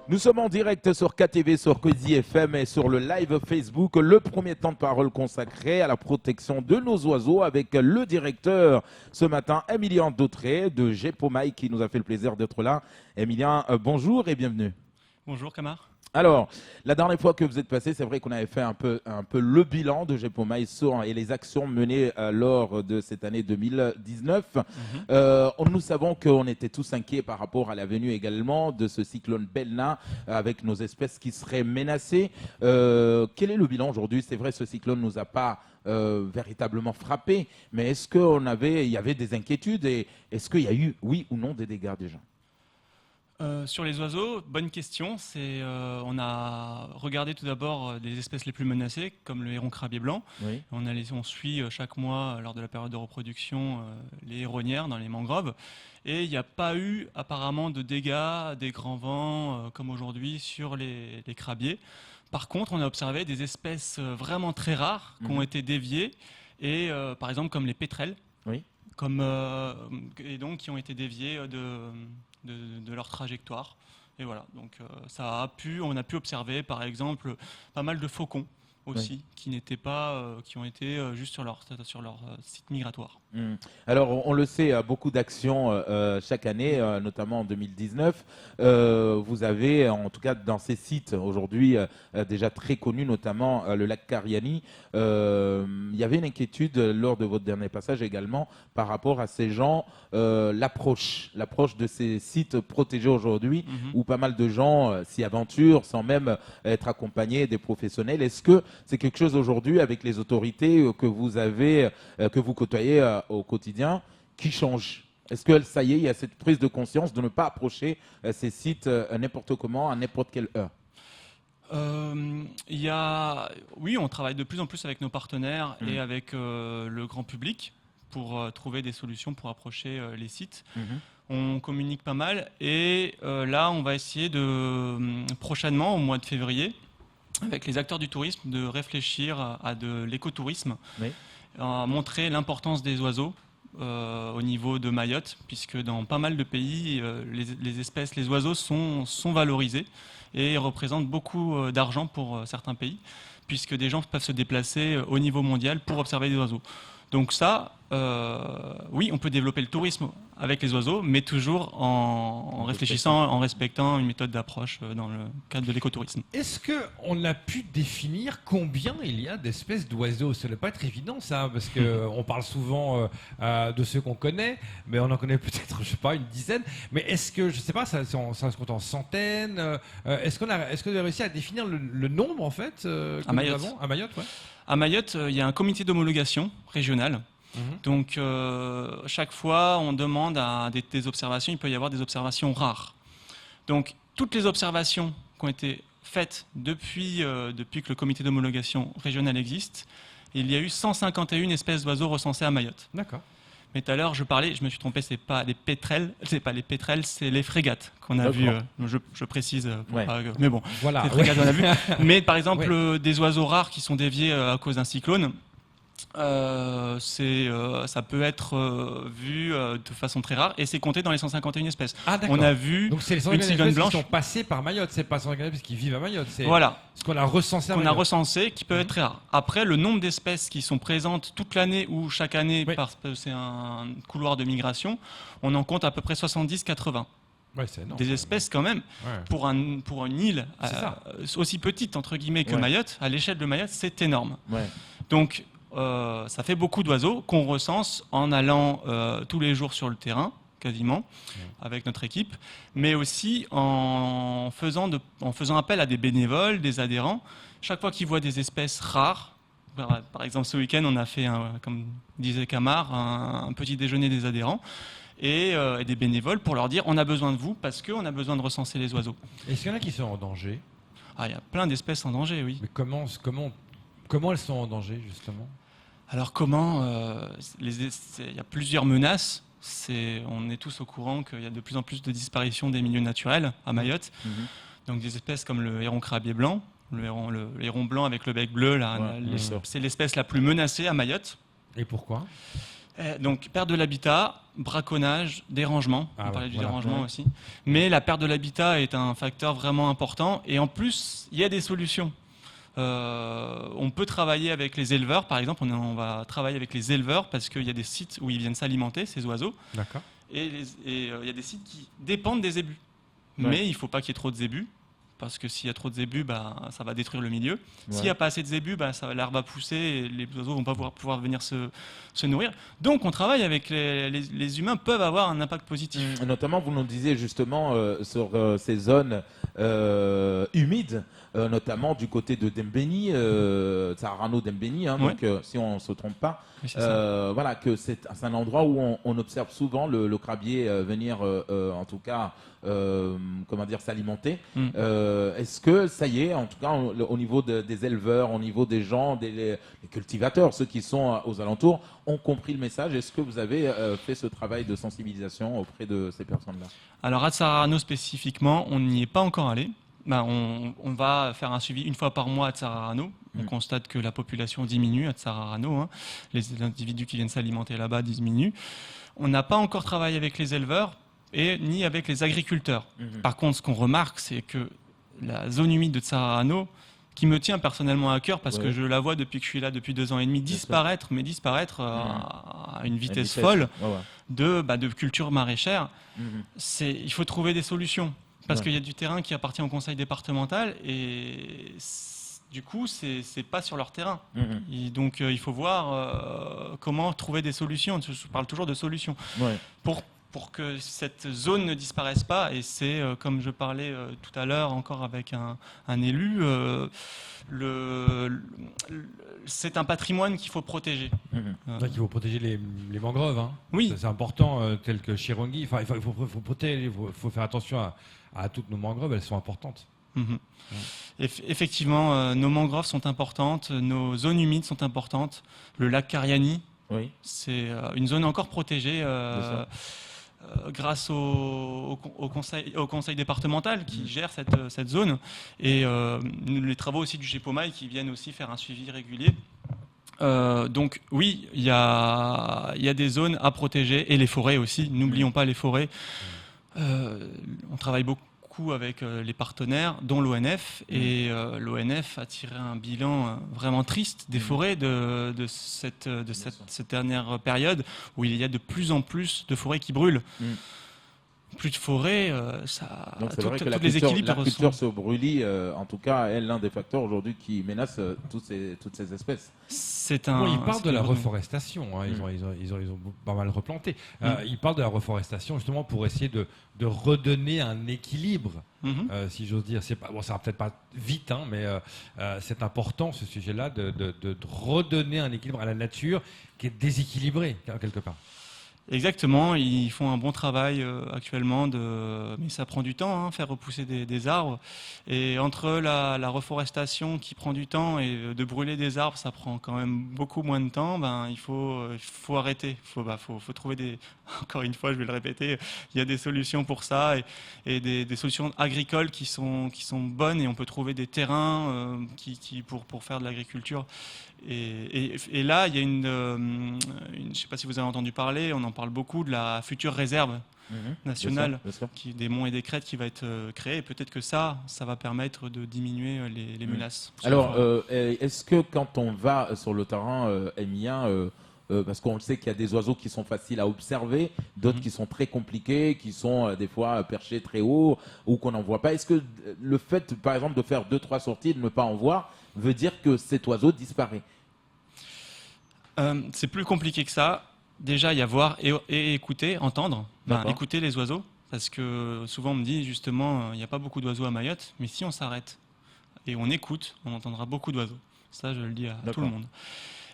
Nous sommes en direct sur KTV, sur Cozy FM et sur le live Facebook, le premier temps de parole consacré à la protection de nos oiseaux avec le directeur ce matin, Emilien Dautré de Gepomaï, qui nous a fait le plaisir d'être là. Emilien, bonjour et bienvenue. Bonjour Camar. Alors, la dernière fois que vous êtes passé, c'est vrai qu'on avait fait un peu le bilan de Gepomaï et les actions menées lors de cette année 2019. Nous savons qu'on était tous inquiets par rapport à la venue également de ce cyclone Belna avec nos espèces qui seraient menacées. Quel est le bilan aujourd'hui? C'est vrai, ce cyclone ne nous a pas véritablement frappé, mais est-ce qu'il y avait des inquiétudes et est-ce qu'il y a eu, oui ou non, des dégâts déjà? Sur les oiseaux, bonne question. On a regardé tout d'abord les espèces les plus menacées, comme le héron crabier blanc. Oui. On suit chaque mois, lors de la période de reproduction, les héronnières dans les mangroves. Et il n'y a pas eu apparemment de dégâts, des grands vents, comme aujourd'hui, sur les crabiers. Par contre, on a observé des espèces vraiment très rares qui ont été déviées, et par exemple comme les pétrels. Oui. Et donc qui ont été déviés de leur trajectoire. Et voilà, donc on a pu observer par exemple pas mal de faucons aussi, oui, qui ont été juste sur leur site migratoire. Alors, on le sait, beaucoup d'actions chaque année, notamment en 2019. Vous avez, en tout cas dans ces sites aujourd'hui déjà très connus, notamment le lac Kariani, il y avait une inquiétude lors de votre dernier passage également par rapport à ces gens, l'approche de ces sites protégés aujourd'hui, où pas mal de gens s'y aventurent sans même être accompagnés des professionnels. Est-ce que c'est quelque chose aujourd'hui avec les autorités que vous côtoyez au quotidien qui change? Est-ce que ça y est, il y a cette prise de conscience de ne pas approcher ces sites n'importe comment, à n'importe quelle heure? Oui, on travaille de plus en plus avec nos partenaires et avec le grand public pour trouver des solutions pour approcher les sites. On communique pas mal et là, on va essayer prochainement, au mois de février, avec les acteurs du tourisme, de réfléchir à de l'écotourisme. Oui. À montrer l'importance des oiseaux au niveau de Mayotte, puisque dans pas mal de pays, les oiseaux sont valorisés et représentent beaucoup d'argent pour certains pays, puisque des gens peuvent se déplacer au niveau mondial pour observer des oiseaux. Donc ça, oui, on peut développer le tourisme avec les oiseaux, mais toujours en réfléchissant, en respectant une méthode d'approche dans le cadre de l'écotourisme. Est-ce qu'on a pu définir combien il y a d'espèces d'oiseaux? Ça ne doit pas être évident, ça, parce qu'on parle souvent de ceux qu'on connaît, mais on en connaît peut-être, je sais pas, une dizaine. Mais est-ce que, je sais pas, ça se compte en centaines? Est-ce que vous avez réussi à définir le nombre, en fait, que à Mayotte. nous avons à Mayotte, ouais. À Mayotte, il y a un comité d'homologation régional. Donc, chaque fois, on demande à des observations. Il peut y avoir des observations rares. Donc, toutes les observations qui ont été faites depuis que le comité d'homologation régional existe, il y a eu 151 espèces d'oiseaux recensées à Mayotte. D'accord. Mais tout à l'heure, je me suis trompé, c'est pas les pétrels, c'est les frégates qu'on a vues. Je précise, mais bon, voilà. Les frégates, on a vu. Mais par exemple, des oiseaux rares qui sont déviés à cause d'un cyclone, ça peut être vu de façon très rare et c'est compté dans les 151 espèces. Ah, on a vu donc c'est les 151 espèces blanche qui sont passées par Mayotte, c'est pas 151 espèces qui vivent à Mayotte, c'est ce qu'on a recensé à Mayotte. On a recensé qui peuvent être très rares. Après, le nombre d'espèces qui sont présentes toute l'année ou chaque année, parce que c'est un couloir de migration, on en compte à peu près 70-80. Ouais, c'est énorme. Des espèces quand même, pour une île aussi petite entre guillemets que Mayotte, à l'échelle de Mayotte, c'est énorme. Donc ça fait beaucoup d'oiseaux qu'on recense en allant tous les jours sur le terrain, quasiment, avec notre équipe, mais aussi en faisant appel à des bénévoles, des adhérents. Chaque fois qu'ils voient des espèces rares, par exemple ce week-end, on a fait, comme disait Camar, un petit déjeuner des adhérents et des bénévoles pour leur dire on a besoin de vous parce qu'on a besoin de recenser les oiseaux. Est-ce qu'il y en a qui sont en danger? Il y a plein d'espèces en danger, oui. Mais comment elles sont en danger, justement? Alors il y a plusieurs menaces. On est tous au courant qu'il y a de plus en plus de disparitions des milieux naturels à Mayotte. Donc des espèces comme le héron crabier blanc, le héron blanc avec le bec bleu, c'est l'espèce la plus menacée à Mayotte. Et pourquoi? Donc, perte de l'habitat, braconnage, dérangement. On parlait du dérangement aussi. Mais la perte de l'habitat est un facteur vraiment important. Et en plus, il y a des solutions. On peut travailler avec les éleveurs, par exemple. On va travailler avec les éleveurs parce qu'il y a des sites où ils viennent s'alimenter, ces oiseaux. D'accord. Et il y a des sites qui dépendent des zébus. Mais il ne faut pas qu'il y ait trop de zébus. Parce que s'il y a trop de zébus, ça va détruire le milieu. S'il n'y a pas assez de zébus, l'herbe va pousser et les oiseaux ne vont pas pouvoir venir se nourrir. Donc on travaille avec les humains, peuvent avoir un impact positif. Notamment, vous nous disiez justement sur ces zones humides, notamment du côté de Dembéni, Tsararano Dembéni, donc si on ne se trompe pas. Oui, voilà, que c'est un endroit où on observe souvent le crabier venir, en tout cas, s'alimenter. Est-ce que ça y est, en tout cas au niveau des éleveurs, au niveau des gens, les cultivateurs, ceux qui sont aux alentours, ont compris le message? Est-ce que vous avez fait ce travail de sensibilisation auprès de ces personnes-là? Alors à Tsararano spécifiquement, on n'y est pas encore allé. On va faire un suivi une fois par mois à Tsararano. On constate que la population diminue à Tsararano. Les individus qui viennent s'alimenter là-bas diminuent. On n'a pas encore travaillé avec les éleveurs ni avec les agriculteurs. Par contre, ce qu'on remarque, c'est que la zone humide de Tsararano, qui me tient personnellement à cœur parce que je la vois depuis que je suis là depuis 2 ans et demi, disparaître à une vitesse folle de culture maraîchère. Il faut trouver des solutions. Parce qu'il y a du terrain qui appartient au conseil départemental et du coup, c'est pas sur leur terrain. Donc, il faut voir comment trouver des solutions. Je parle toujours de solutions. Pour que cette zone ne disparaisse pas. Et c'est, comme je parlais tout à l'heure encore avec un élu, c'est un patrimoine qu'il faut protéger. Il faut protéger les mangroves. Oui. C'est important, tel que Chirongi. Enfin, il faut faire attention à toutes nos mangroves, elles sont importantes. Effectivement, nos mangroves sont importantes, nos zones humides sont importantes. Le lac Kariani, c'est une zone encore protégée grâce au conseil départemental qui gère cette zone. Et les travaux aussi du GEPOMAI qui viennent aussi faire un suivi régulier. Donc oui, il y a des zones à protéger et les forêts aussi. N'oublions pas les forêts. On travaille beaucoup avec les partenaires, dont l'ONF. Et l'ONF a tiré un bilan vraiment triste des forêts de cette dernière période où il y a de plus en plus de forêts qui brûlent. Plus de forêt, donc c'est vrai que la culture se brûlit, en tout cas, est l'un des facteurs aujourd'hui qui menace toutes ces espèces. Ils parlent de la reforestation, ils ont pas mal replanté. Ils parlent de la reforestation justement pour essayer de redonner un équilibre, si j'ose dire. Ça va peut-être pas vite, mais c'est important ce sujet-là de redonner un équilibre à la nature qui est déséquilibrée quelque part. Exactement, ils font un bon travail actuellement, mais ça prend du temps, faire repousser des arbres. Et entre la reforestation qui prend du temps et de brûler des arbres, ça prend quand même beaucoup moins de temps, il faut arrêter. Il faut trouver encore une fois, je vais le répéter, il y a des solutions pour ça et des solutions agricoles qui sont bonnes et on peut trouver des terrains pour faire de l'agriculture. Et là, il y a je ne sais pas si vous avez entendu parler, on en parle beaucoup de la future réserve nationale des monts et des crêtes qui va être créée. Et peut-être que ça va permettre de diminuer les menaces. Alors, est-ce que quand on va sur le terrain émien, parce qu'on le sait qu'il y a des oiseaux qui sont faciles à observer, d'autres qui sont très compliqués, qui sont des fois perchés très haut ou qu'on n'en voit pas. Est-ce que le fait, par exemple, de faire 2-3 sorties et de ne pas en voir veut dire que cet oiseau disparaît? C'est plus compliqué que ça. Déjà, il y a voir et écouter, entendre. Écouter les oiseaux. Parce que souvent, on me dit justement, il n'y a pas beaucoup d'oiseaux à Mayotte. Mais si on s'arrête et on écoute, on entendra beaucoup d'oiseaux. Ça, je le dis à tout le monde.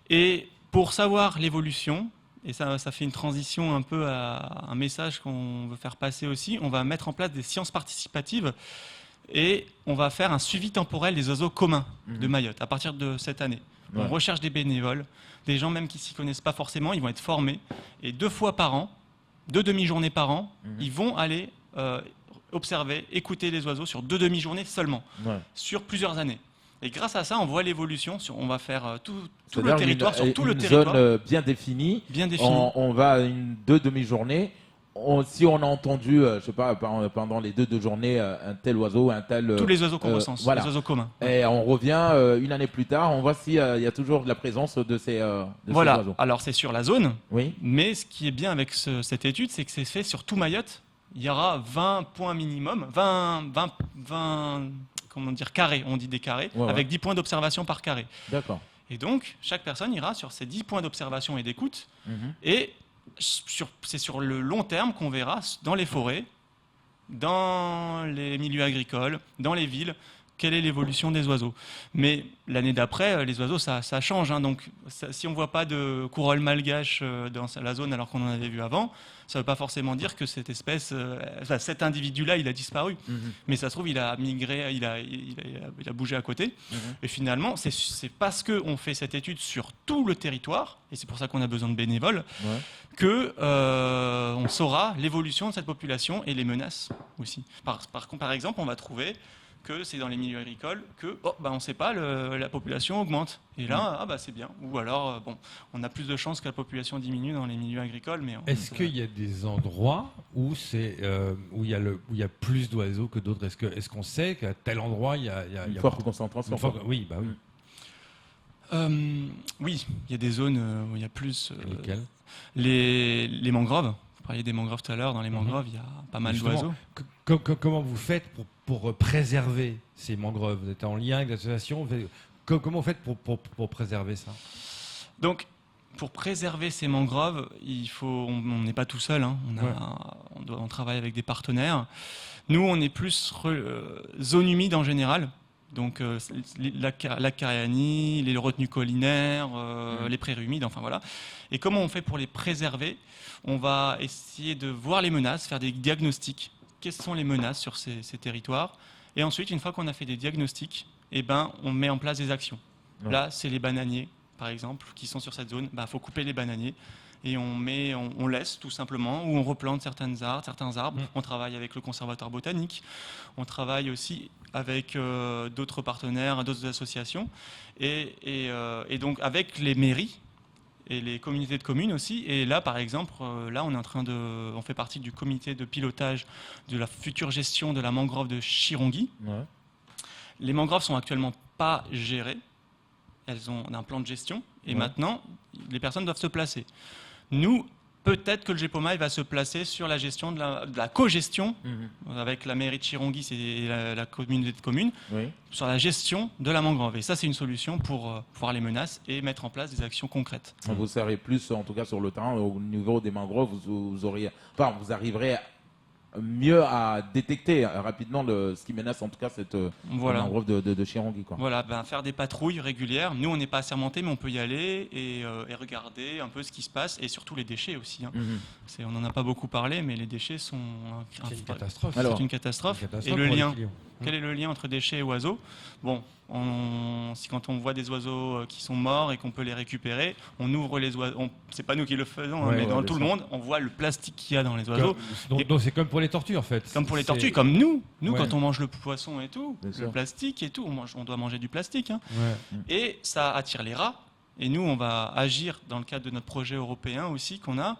Et pour savoir l'évolution, et ça fait une transition un peu à un message qu'on veut faire passer aussi, on va mettre en place des sciences participatives et on va faire un suivi temporel des oiseaux communs de Mayotte à partir de cette année. On recherche des bénévoles, des gens même qui ne s'y connaissent pas forcément, ils vont être formés. Et 2 fois par an, 2 demi-journées par an, ils vont aller observer, écouter les oiseaux sur 2 demi-journées seulement, sur plusieurs années. Et grâce à ça, on voit l'évolution. On va faire tout le territoire, sur tout le territoire. Une zone bien définie. On va à deux demi-journées. Si on a entendu, je sais pas, pendant les deux journées, un tel oiseau, un tel... Tous les oiseaux qu'on recense, les oiseaux communs. Et on revient une année plus tard, on voit s'il y a toujours de la présence de ces oiseaux. Alors c'est sur la zone, oui. Mais ce qui est bien avec cette étude, c'est que c'est fait sur tout Mayotte. Il y aura 20 points minimum, 20 carrés, on dit des carrés, avec 10 points d'observation par carré. D'accord. Et donc, chaque personne ira sur ces 10 points d'observation et d'écoute, et c'est sur le long terme qu'on verra dans les forêts, dans les milieux agricoles, dans les villes, quelle est l'évolution des oiseaux. Mais l'année d'après, les oiseaux, ça change. Donc, si on ne voit pas de coureule malgache dans la zone alors qu'on en avait vu avant, ça ne veut pas forcément dire que cette espèce, cet individu-là, il a disparu. Mais ça se trouve, il a migré, il a bougé à côté. Et finalement, c'est parce qu'on fait cette étude sur tout le territoire, et c'est pour ça qu'on a besoin de bénévoles, qu'on saura l'évolution de cette population et les menaces aussi. Par exemple, on va trouver que c'est dans les milieux agricoles que on ne sait pas, la population augmente. Et là, c'est bien. Ou alors, on a plus de chances que la population diminue dans les milieux agricoles. Mais est-ce qu'il y a des endroits où il y a plus d'oiseaux que d'autres ? Est-ce qu'on sait qu'à tel endroit il y a une forte concentration ? Oui, bah oui. Oui, il y a des zones où il y a plus. Lesquelles ? Les mangroves. Vous parliez des mangroves tout à l'heure. Dans les mangroves, il y a pas mal d'oiseaux. Comment vous faites pour préserver ces mangroves ? Vous êtes en lien avec l'association ? Comment vous faites pour préserver ça ? Donc, pour préserver ces mangroves, on n'est pas tout seul. On travaille avec des partenaires. Nous, on est plus zone humide en général. Donc, lac Cariani, les retenues collinaires, les prairies humides, enfin voilà. Et comment on fait pour les préserver ? On va essayer de voir les menaces, faire des diagnostics. Quelles sont les menaces sur ces territoires ? Et ensuite, une fois qu'on a fait des diagnostics, on met en place des actions. Là, c'est les bananiers, par exemple, qui sont sur cette zone. Il faut couper les bananiers et on laisse tout simplement, ou on replante certains arbres. On travaille avec le conservatoire botanique. On travaille aussi avec d'autres partenaires, d'autres associations. Et donc, avec les mairies, et les communautés de communes aussi. Et là, par exemple, on fait partie du comité de pilotage de la future gestion de la mangrove de Chirongui. Les mangroves sont actuellement pas gérées. Elles ont un plan de gestion. Et maintenant, les personnes doivent se placer. Nous, peut-être que le GEPOMA va se placer sur la gestion de la co-gestion avec la mairie de Chirongui et la communauté de communes, sur la gestion de la mangrove. Et ça, c'est une solution pour voir les menaces et mettre en place des actions concrètes. Vous serez plus, en tout cas sur le terrain, au niveau des mangroves, vous arriverez mieux à détecter rapidement ce qui menace en tout cas cette mangrove de Chirongui. Voilà, faire des patrouilles régulières. Nous, on n'est pas assermentés, mais on peut y aller et regarder un peu ce qui se passe, et surtout les déchets aussi. On n'en a pas beaucoup parlé, mais les déchets sont c'est une catastrophe. C'est une catastrophe. Et le lien, quel est le lien entre déchets et oiseaux ? Quand on voit des oiseaux qui sont morts et qu'on peut les récupérer, on ouvre les oiseaux. C'est pas nous qui le faisons, mais dans tout le monde, on voit le plastique qu'il y a dans les oiseaux. Donc c'est comme pour les tortues en fait. Comme pour les tortues, comme nous. Quand on mange le poisson et tout, le plastique et tout, on doit manger du plastique. Et ça attire les rats. Et nous, on va agir dans le cadre de notre projet européen aussi qu'on a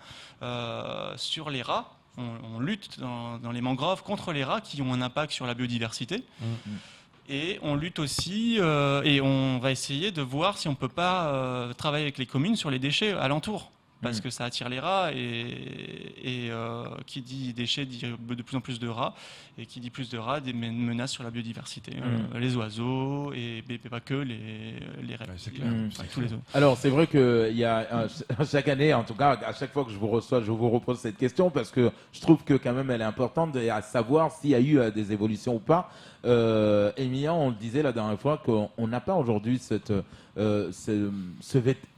sur les rats. On lutte dans les mangroves contre les rats qui ont un impact sur la biodiversité. Et on lutte aussi, et on va essayer de voir si on ne peut pas travailler avec les communes sur les déchets alentours. Parce que ça attire les rats, et qui dit déchets dit de plus en plus de rats. Et qui dit plus de rats, des menaces sur la biodiversité. Les oiseaux, et pas que, les reptiles, tous les autres. Alors c'est vrai qu'il y a chaque année, en tout cas, à chaque fois que je vous reçois, je vous repose cette question, parce que je trouve que quand même elle est importante à savoir s'il y a eu des évolutions ou pas. Emilia, on le disait la dernière fois qu'on n'a pas aujourd'hui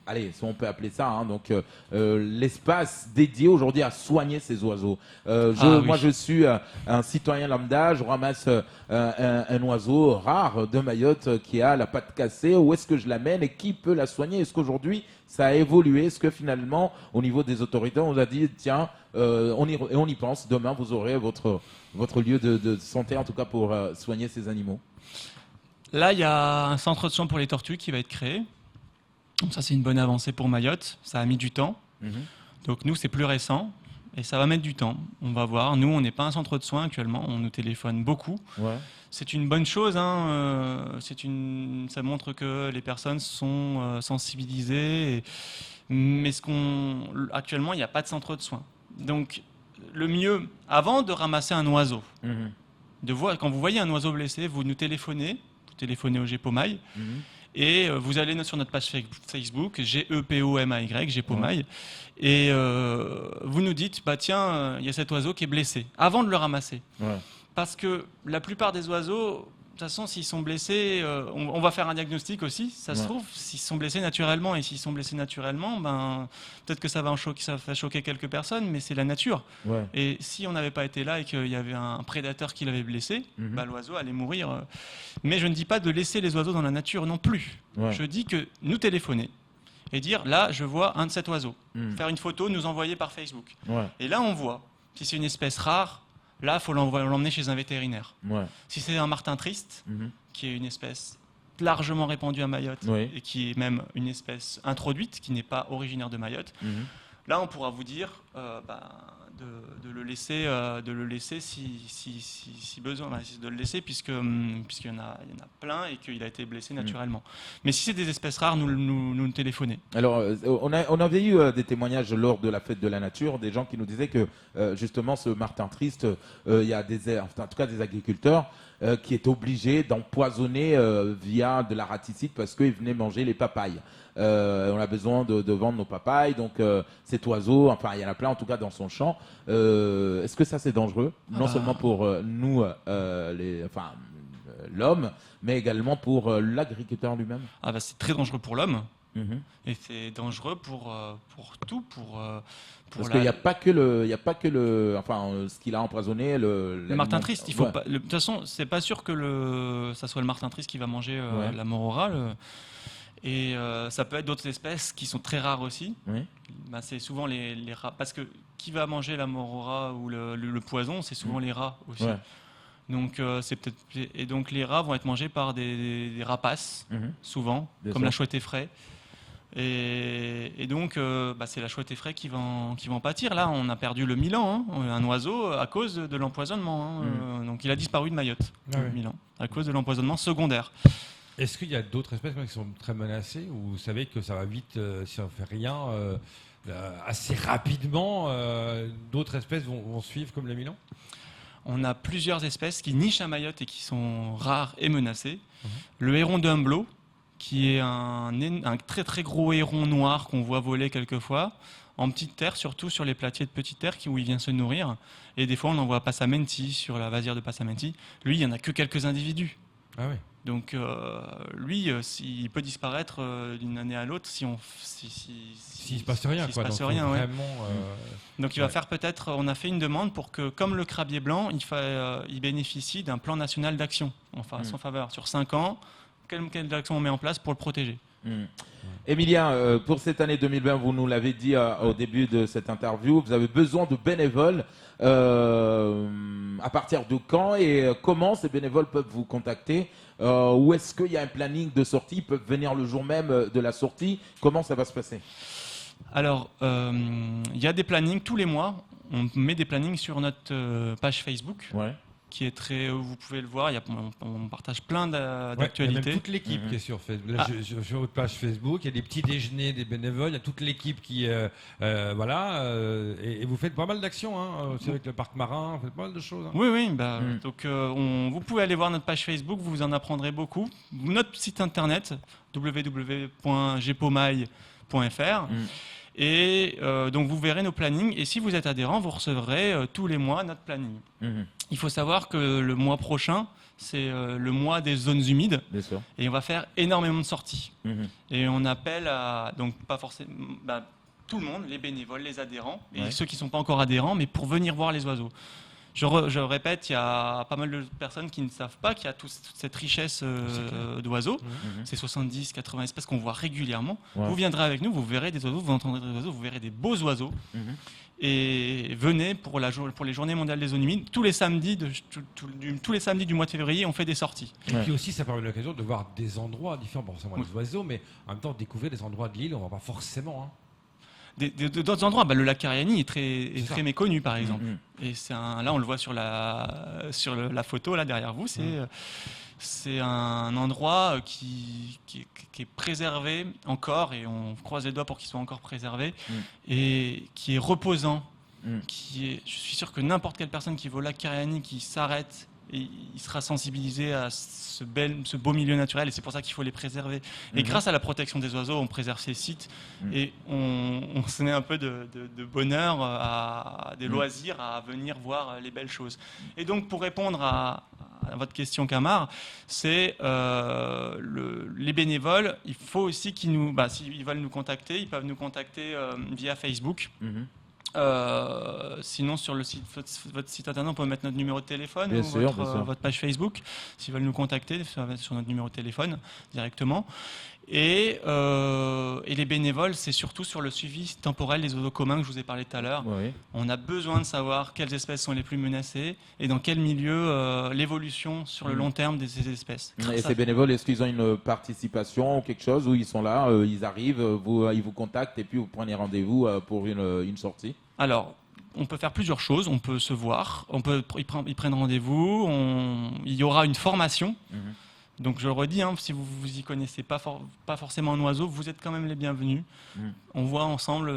allez, si on peut appeler ça, donc l'espace dédié aujourd'hui à soigner ces oiseaux. Moi, je suis un citoyen lambda, je ramasse un oiseau rare de Mayotte qui a la patte cassée. Où est-ce que je l'amène et qui peut la soigner ? Est-ce qu'aujourd'hui ça a évolué ? Est-ce que finalement, au niveau des autorités, on a dit tiens, on y pense. Demain, vous aurez votre lieu de santé, en tout cas pour soigner ces animaux. Là, il y a un centre de soins pour les tortues qui va être créé. Donc ça, c'est une bonne avancée pour Mayotte. Ça a mis du temps. Donc nous, c'est plus récent et ça va mettre du temps. On va voir. Nous, on n'est pas un centre de soins actuellement. On nous téléphone beaucoup. Ouais. C'est une bonne chose. Hein. Ça montre que les personnes sont sensibilisées. Mais actuellement, il n'y a pas de centre de soins. Donc, le mieux, avant de ramasser un oiseau, quand vous voyez un oiseau blessé, vous nous téléphonez. Vous téléphonez au GEPOMAY. Et vous allez sur notre page Facebook, GEPOMAY, GEPOMAY, et vous nous dites, tiens, il y a cet oiseau qui est blessé, avant de le ramasser. Ouais. Parce que la plupart des oiseaux, de toute façon, s'ils sont blessés, on va faire un diagnostic aussi, ça se trouve, s'ils sont blessés naturellement. Et s'ils sont blessés naturellement, peut-être que ça va choquer quelques personnes, mais c'est la nature. Ouais. Et si on n'avait pas été là et qu'il y avait un prédateur qui l'avait blessé, l'oiseau allait mourir. Mais je ne dis pas de laisser les oiseaux dans la nature non plus. Ouais. Je dis que nous téléphoner et dire, là, je vois un de cet oiseau. Faire une photo, nous envoyer par Facebook. Ouais. Et là, on voit si c'est une espèce rare. Là, il faut l'emmener chez un vétérinaire. Ouais. Si c'est un martin triste, qui est une espèce largement répandue à Mayotte et qui est même une espèce introduite, qui n'est pas originaire de Mayotte, là, on pourra vous dire de le laisser si besoin, de le laisser puisqu'il y en a plein et qu'il a été blessé naturellement. Mais si c'est des espèces rares, nous téléphonez. Alors, on avait eu des témoignages lors de la fête de la nature, des gens qui nous disaient que justement ce martin triste, il y a en tout cas des agriculteurs qui étaient obligés d'empoisonner via de la raticide parce qu'ils venaient manger les papayes. On a besoin de vendre nos papayes, donc cet oiseau, enfin il y en a plein en tout cas dans son champ. Est-ce que ça c'est dangereux, non seulement pour nous, l'homme, mais également pour l'agriculteur lui-même? C'est très dangereux pour l'homme. Et c'est dangereux pour tout, parce qu'il n'y a pas que ce qu'il a empoisonné le martin triste. Il faut pas. De toute façon, c'est pas sûr que ça soit le martin triste qui va manger la morora. Et ça peut être d'autres espèces qui sont très rares aussi. Oui. C'est souvent les rats, parce que qui va manger la morora ou le poison, c'est souvent les rats aussi. Ouais. Donc donc les rats vont être mangés par des rapaces souvent, comme la chouette effraie. Et donc, c'est la chouette effraie qui va en pâtir. Là, on a perdu le milan, un oiseau, à cause de l'empoisonnement. Donc, il a disparu de Mayotte, le milan, à cause de l'empoisonnement secondaire. Est-ce qu'il y a d'autres espèces qui sont très menacées, ou vous savez que ça va vite si on ne fait rien assez rapidement, d'autres espèces vont suivre comme le milan? On a plusieurs espèces qui nichent à Mayotte et qui sont rares et menacées. Le héron de Humblo, qui est un très très gros héron noir qu'on voit voler quelquefois, en petite terre, surtout sur les platiers de petite terre où il vient se nourrir. Et des fois, on en voit à Passamenti, sur la vasière de Passamenti. Lui, il n'y en a que quelques individus. Ah oui. Donc, lui, il peut disparaître d'une année à l'autre s'il ne se passe rien. Donc, il va faire peut-être... On a fait une demande pour que, comme le crabier blanc, il bénéficie d'un plan national d'action en son faveur. Sur 5 ans, quelle action on met en place pour le protéger? Emilien, pour cette année 2020, vous nous l'avez dit au début de cette interview, vous avez besoin de bénévoles. À partir de quand et comment ces bénévoles peuvent vous contacter? Ou est-ce qu'il y a un planning de sortie? Ils peuvent venir le jour même de la sortie? Comment ça va se passer? Alors, il y a des plannings tous les mois. On met des plannings sur notre page Facebook. Ouais. Qui est très, vous pouvez le voir, on partage plein d'actualités. Il y a même toute l'équipe qui est sur Facebook. Là, sur votre page Facebook, il y a des petits déjeuners des bénévoles, il y a toute l'équipe qui, et vous faites pas mal d'actions, aussi avec le parc marin, vous faites pas mal de choses. Oui. Donc, vous pouvez aller voir notre page Facebook, vous en apprendrez beaucoup. Notre site internet, www.gepomay.fr. Et donc vous verrez nos plannings, et si vous êtes adhérent, vous recevrez tous les mois notre planning. Il faut savoir que le mois prochain, c'est le mois des zones humides, et on va faire énormément de sorties. Et on appelle donc pas forcément tout le monde, les bénévoles, les adhérents, et ceux qui ne sont pas encore adhérents, mais pour venir voir les oiseaux. Je répète, il y a pas mal de personnes qui ne savent pas qu'il y a toute cette richesse d'oiseaux. Ces 70, 80 espèces qu'on voit régulièrement. Ouais. Vous viendrez avec nous, vous verrez des oiseaux, vous entendrez des oiseaux, vous verrez des beaux oiseaux. Et venez pour les Journées mondiales des zones humides. Tous les samedis du mois de février, on fait des sorties. Et puis aussi, ça permet l'occasion de voir des endroits différents, bon, c'est moins des oiseaux, mais en même temps, découvrir des endroits de l'île, on ne va pas forcément... Hein. D'autres endroits, le lac Cariani est très méconnu, par exemple. Et là, on le voit sur la photo là derrière vous. C'est un endroit qui est préservé encore, et on croise les doigts pour qu'il soit encore préservé, et qui est reposant. Je suis sûr que n'importe quelle personne qui va au lac Cariani, qui s'arrête, et il sera sensibilisé à ce beau milieu naturel, et c'est pour ça qu'il faut les préserver. Et grâce à la protection des oiseaux, on préserve ces sites, et on se met un peu de bonheur, des loisirs à venir voir les belles choses. Et donc, pour répondre à votre question, Camar, c'est les bénévoles, il faut aussi s'ils veulent nous contacter, ils peuvent nous contacter via Facebook. Sinon, sur votre site internet, on peut mettre notre numéro de téléphone votre page Facebook, s'ils veulent nous contacter sur notre numéro de téléphone directement. Et les bénévoles, c'est surtout sur le suivi temporel des oiseaux communs que je vous ai parlé tout à l'heure. Oui. On a besoin de savoir quelles espèces sont les plus menacées et dans quel milieu l'évolution sur le long terme de ces espèces. Et ces bénévoles, est-ce qu'ils ont une participation ou quelque chose où ils sont là, ils arrivent, ils vous contactent et puis vous prenez rendez-vous pour une sortie? Alors, on peut faire plusieurs choses. On peut se voir, ils prennent rendez-vous, il y aura une formation. Donc je le redis, si vous n'y connaissez pas forcément un oiseau, vous êtes quand même les bienvenus. On voit ensemble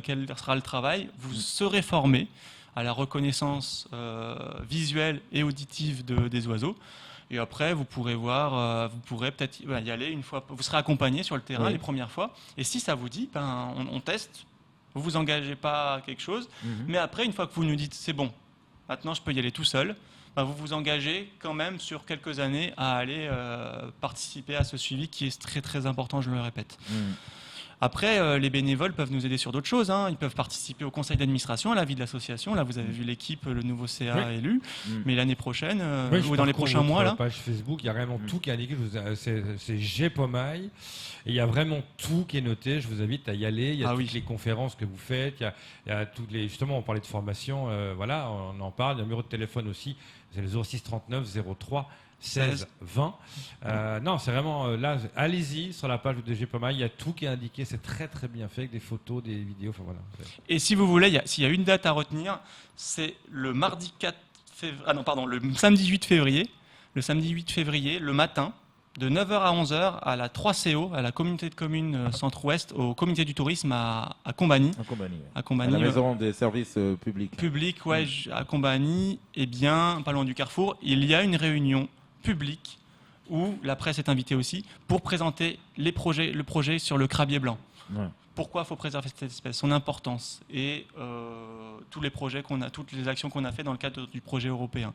quel sera le travail. Vous serez formés à la reconnaissance visuelle et auditive des oiseaux. Et après, vous pourrez peut-être y aller une fois. Vous serez accompagné sur le terrain les premières fois. Et si ça vous dit, on teste. Vous vous engagez pas à quelque chose. Mais après, une fois que vous nous dites c'est bon, maintenant je peux y aller tout seul, vous vous engagez quand même sur quelques années à aller participer à ce suivi qui est très très important, je le répète. Après, les bénévoles peuvent nous aider sur d'autres choses. Ils peuvent participer au conseil d'administration, à la vie de l'association. Là, vous avez vu l'équipe, le nouveau CA élu. Mais l'année prochaine, ou dans les prochains mois, sur la page Facebook, il y a vraiment tout qui est indiqué. C'est Gepomaille. Et il y a vraiment tout qui est noté. Je vous invite à y aller. Il y a toutes les conférences que vous faites. Il y a toutes les. Justement, on parlait de formation. Voilà, on en parle. Il y a un numéro de téléphone aussi. C'est le 06 39 03 16 20. Non, c'est vraiment là. Allez-y sur la page de Gepomaille. Il y a tout qui est indiqué. C'est très très bien fait avec des photos, des vidéos. Enfin voilà. Et si vous voulez, s'il y a une date à retenir, c'est le mardi 4 février. Le samedi 8 février. Le samedi 8 février, le matin, de 9h à 11h, à la 3CO, à la communauté de communes Centre-Ouest, au comité du tourisme à Combany. À Combany, à la maison des services publics. À Combany, pas loin du Carrefour, il y a une réunion publique où la presse est invitée aussi pour présenter le projet sur le crabier blanc. Pourquoi il faut préserver cette espèce, son importance et tous les projets toutes les actions qu'on a fait dans le cadre du projet européen.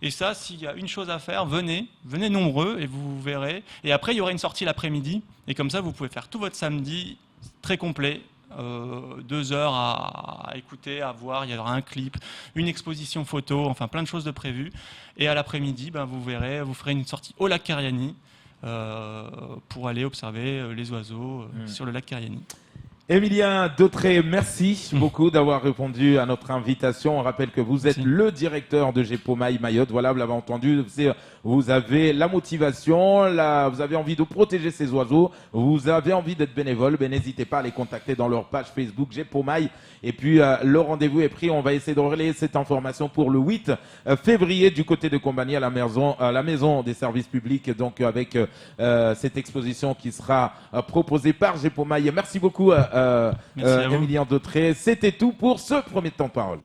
Et ça, s'il y a une chose à faire, venez nombreux et vous verrez. Et après, il y aura une sortie l'après-midi et comme ça, vous pouvez faire tout votre samedi très complet. 2 heures à écouter, à voir. Il y aura un clip, une exposition photo, enfin plein de choses de prévues. Et à l'après-midi, vous ferez une sortie au lac Cariani pour aller observer les oiseaux sur le lac Cariani. Emilien Dautré, merci beaucoup d'avoir répondu à notre invitation. On rappelle que vous êtes le directeur de Gepomaille Mayotte. Voilà, vous l'avez entendu, vous avez la motivation, vous avez envie de protéger ces oiseaux, vous avez envie d'être bénévole, n'hésitez pas à les contacter dans leur page Facebook Gepomaille. Et puis le rendez-vous est pris, on va essayer de relayer cette information pour le 8 février du côté de Combany à la maison des services publics, donc avec cette exposition qui sera proposée par Gepomaille. Merci beaucoup. Emilien Dautré, c'était tout pour ce premier temps de parole.